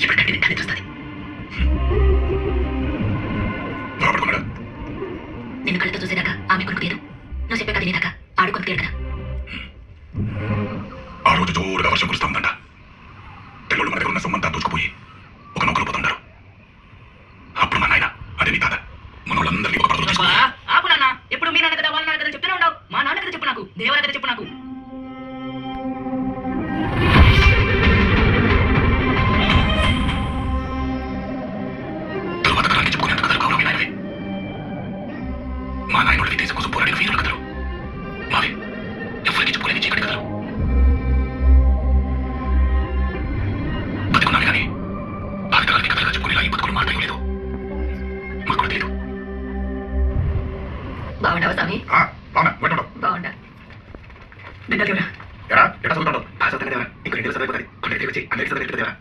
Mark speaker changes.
Speaker 1: ఇప్పుడు కంటిని కళ్ళి చూస్తుంది. నిన్ను కళ్ళతో చూసేదాకా ఆమె కొనుక్కు తీరు. నువ్వు చెప్పే కథ వినేదాకా ఆడు కొనుక్కు తీరు కదా.
Speaker 2: ఆ రోజు జోరుగా వర్షం కురుస్తా ఉందంట. తెల్లుడు మన దగ్గర ఉన్న సొమ్మంతా దూచుకుపోయి ఒక నౌకరు పోతుంటారు. అప్పుడు మా నాయన అదే నీ తాత మనోళ్ళందరినీ ఒక పడవలో తీసుకుని
Speaker 1: ఆపు నాన్న. ఎప్పుడు మీ నాన్న కదా వాళ్ళ నాన్న కదా చెప్తూనే ఉండవు. మా నాన్న కదా చెప్పు నాకు, దేవర కదా చెప్పు నాకు.
Speaker 2: తరువాత తరానికి చెప్పుకునేంత కథలు కావాలి నాయనవి. మా నాయనోళ్ళకి దేశం కోసం పోరాడిన వీరుల కథలు మావి. ఎవరికి చెప్పుకునేది చీకటి కథలు. బతుకున్నాను కానీ భావితరానికి కథలుగా చెప్పుకునేలా ఈ బతుకులు మాట్లాడలేదు లేదు. మాకు కూడా తెలియదు.
Speaker 1: బాగుండవా స్వామి?
Speaker 2: బాగుండా
Speaker 1: బిడ్డ దేవుడా
Speaker 2: ఎరా ఎట్లా చదువుతాడు? బాగా చదువుతాను దేవరా. ఇంకో 2 రోజులు చదివిపోతుంది. కొన్ని వచ్చి అందరికీ చదివి దేవరా.